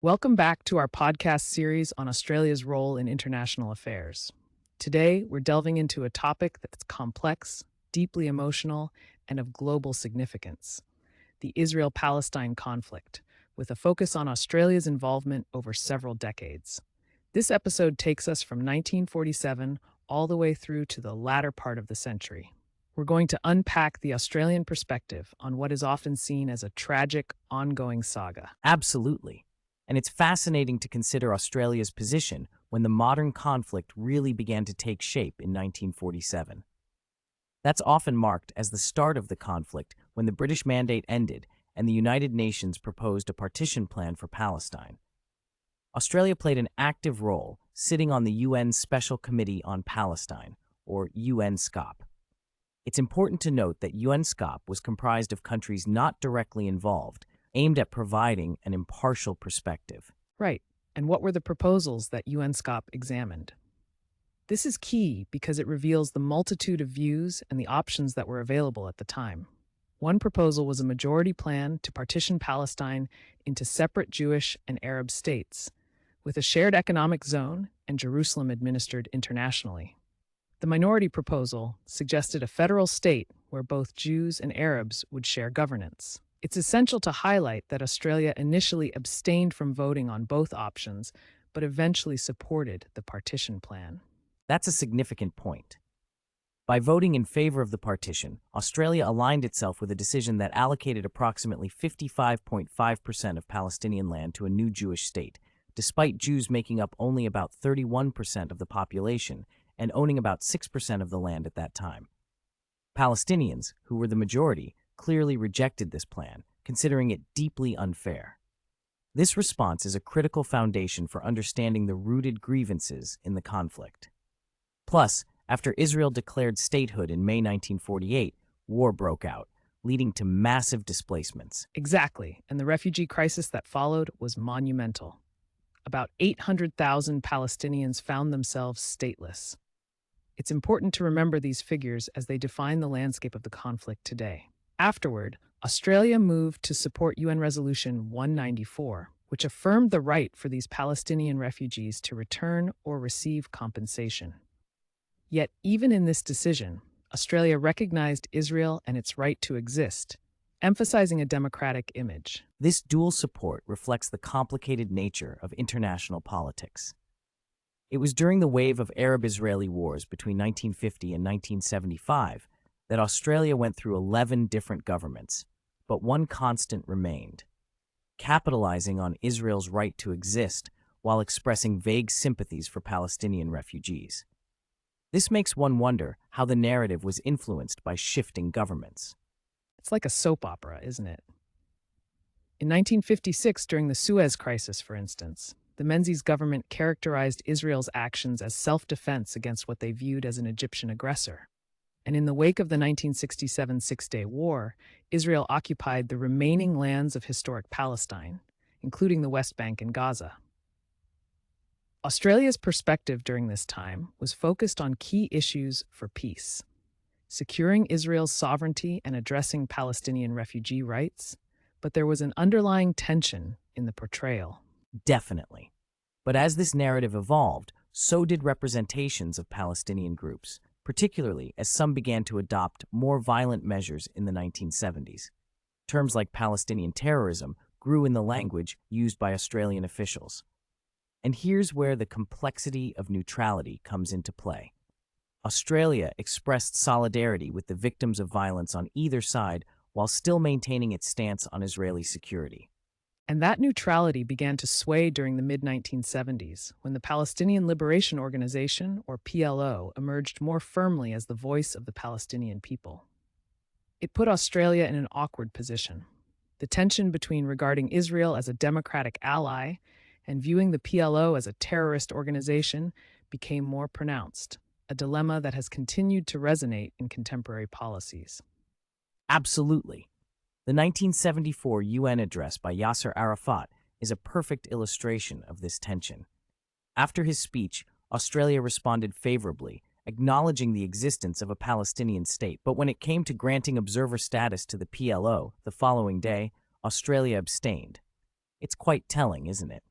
Welcome back to our podcast series on Australia's role in international affairs. Today, we're delving into a topic that's complex, deeply emotional, and of global significance: the Israel Palestine conflict, with a focus on Australia's involvement over several decades. This episode takes us from 1947 all the way through to the latter part of the century. We're going to unpack the Australian perspective on what is often seen as a tragic, ongoing saga. Absolutely. And it's fascinating to consider Australia's position when the modern conflict really began to take shape in 1947. That's often marked as the start of the conflict when the British Mandate ended and the United Nations proposed a partition plan for Palestine. Australia played an active role, sitting on the UN Special Committee on Palestine, or UN-SCOP. It's important to note that UN-SCOP was comprised of countries not directly involved, aimed at providing an impartial perspective. Right. And what were the proposals that UN-SCOP examined? This is key because it reveals the multitude of views and the options that were available at the time. One proposal was a majority plan to partition Palestine into separate Jewish and Arab states, with a shared economic zone and Jerusalem administered internationally. The minority proposal suggested a federal state where both Jews and Arabs would share governance. It's essential to highlight that Australia initially abstained from voting on both options, but eventually supported the partition plan. That's a significant point. By voting in favor of the partition, Australia aligned itself with a decision that allocated approximately 55.5% of Palestinian land to a new Jewish state, despite Jews making up only about 31% of the population and owning about 6% of the land at that time. Palestinians, who were the majority, clearly rejected this plan, considering it deeply unfair. This response is a critical foundation for understanding the rooted grievances in the conflict. Plus, after Israel declared statehood in May 1948, war broke out, leading to massive displacements. Exactly, and the refugee crisis that followed was monumental. About 800,000 Palestinians found themselves stateless. It's important to remember these figures as they define the landscape of the conflict today. Afterward, Australia moved to support UN Resolution 194, which affirmed the right for these Palestinian refugees to return or receive compensation. Yet, even in this decision, Australia recognized Israel and its right to exist, emphasizing a democratic image. This dual support reflects the complicated nature of international politics. It was during the wave of Arab-Israeli wars between 1950 and 1975 that Australia went through 11 different governments, but one constant remained: capitalizing on Israel's right to exist while expressing vague sympathies for Palestinian refugees. This makes one wonder how the narrative was influenced by shifting governments. It's like a soap opera, isn't it? In 1956, during the Suez Crisis, for instance, the Menzies government characterized Israel's actions as self-defense against what they viewed as an Egyptian aggressor. And in the wake of the 1967 Six-Day War, Israel occupied the remaining lands of historic Palestine, including the West Bank and Gaza. Australia's perspective during this time was focused on key issues for peace: securing Israel's sovereignty and addressing Palestinian refugee rights, but there was an underlying tension in the portrayal. Definitely. But as this narrative evolved, so did representations of Palestinian groups, particularly as some began to adopt more violent measures in the 1970s. Terms like Palestinian terrorism grew in the language used by Australian officials. And here's where the complexity of neutrality comes into play. Australia expressed solidarity with the victims of violence on either side while still maintaining its stance on Israeli security. And that neutrality began to sway during the mid-1970s, when the Palestinian Liberation Organization, or PLO, emerged more firmly as the voice of the Palestinian people. It put Australia in an awkward position. The tension between regarding Israel as a democratic ally and viewing the PLO as a terrorist organization became more pronounced, a dilemma that has continued to resonate in contemporary policies. Absolutely. The 1974 UN address by Yasser Arafat is a perfect illustration of this tension. After his speech, Australia responded favorably, acknowledging the existence of a Palestinian state. But when it came to granting observer status to the PLO the following day, Australia abstained. It's quite telling, isn't it?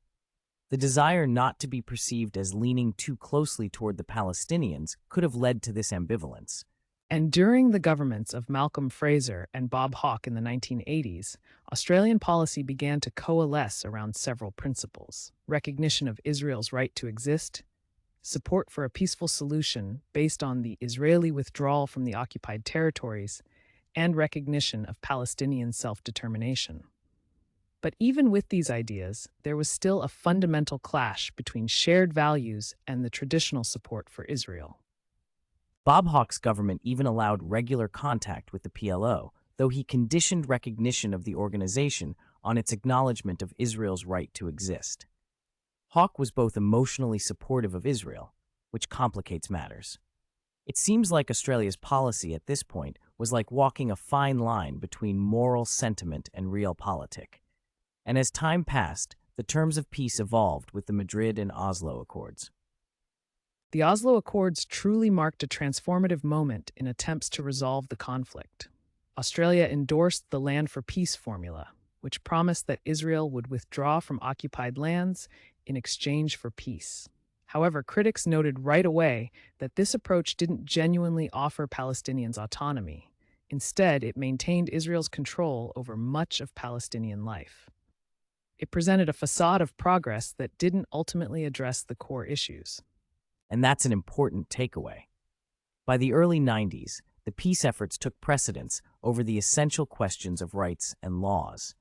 The desire not to be perceived as leaning too closely toward the Palestinians could have led to this ambivalence. And during the governments of Malcolm Fraser and Bob Hawke in the 1980s, Australian policy began to coalesce around several principles: recognition of Israel's right to exist, support for a peaceful solution based on the Israeli withdrawal from the occupied territories, and recognition of Palestinian self-determination. But even with these ideas, there was still a fundamental clash between shared values and the traditional support for Israel. Bob Hawke's government even allowed regular contact with the PLO, though he conditioned recognition of the organization on its acknowledgement of Israel's right to exist. Hawke was both emotionally supportive of Israel, which complicates matters. It seems like Australia's policy at this point was like walking a fine line between moral sentiment and realpolitik. And as time passed, the terms of peace evolved with the Madrid and Oslo Accords. The Oslo Accords truly marked a transformative moment in attempts to resolve the conflict. Australia endorsed the Land for Peace formula, which promised that Israel would withdraw from occupied lands in exchange for peace. However, critics noted right away that this approach didn't genuinely offer Palestinians autonomy. Instead, it maintained Israel's control over much of Palestinian life. It presented a facade of progress that didn't ultimately address the core issues. And that's an important takeaway. By the early 90s, the peace efforts took precedence over the essential questions of rights and laws.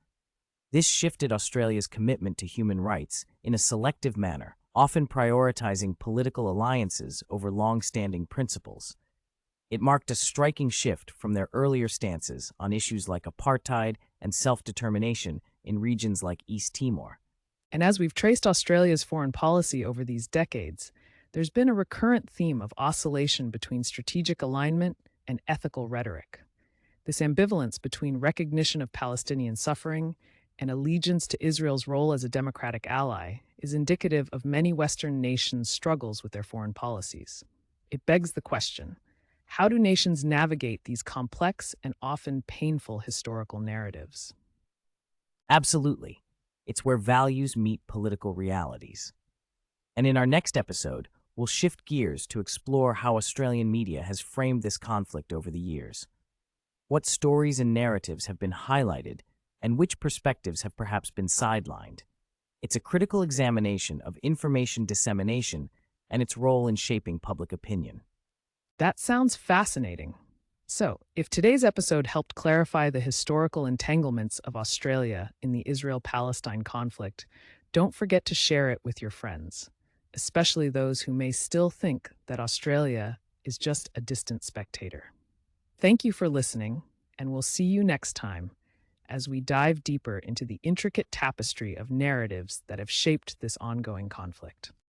This shifted Australia's commitment to human rights in a selective manner, often prioritizing political alliances over long-standing principles. It marked a striking shift from their earlier stances on issues like apartheid and self-determination in regions like East Timor. And as we've traced Australia's foreign policy over these decades, there's been a recurrent theme of oscillation between strategic alignment and ethical rhetoric. This ambivalence between recognition of Palestinian suffering and allegiance to Israel's role as a democratic ally is indicative of many Western nations' struggles with their foreign policies. It begs the question, how do nations navigate these complex and often painful historical narratives? Absolutely. It's where values meet political realities. And in our next episode, we'll shift gears to explore how Australian media has framed this conflict over the years. What stories and narratives have been highlighted, and which perspectives have perhaps been sidelined? It's a critical examination of information dissemination and its role in shaping public opinion. That sounds fascinating. So, if today's episode helped clarify the historical entanglements of Australia in the Israel-Palestine conflict, don't forget to share it with your friends, especially those who may still think that Australia is just a distant spectator. Thank you for listening, and we'll see you next time as we dive deeper into the intricate tapestry of narratives that have shaped this ongoing conflict.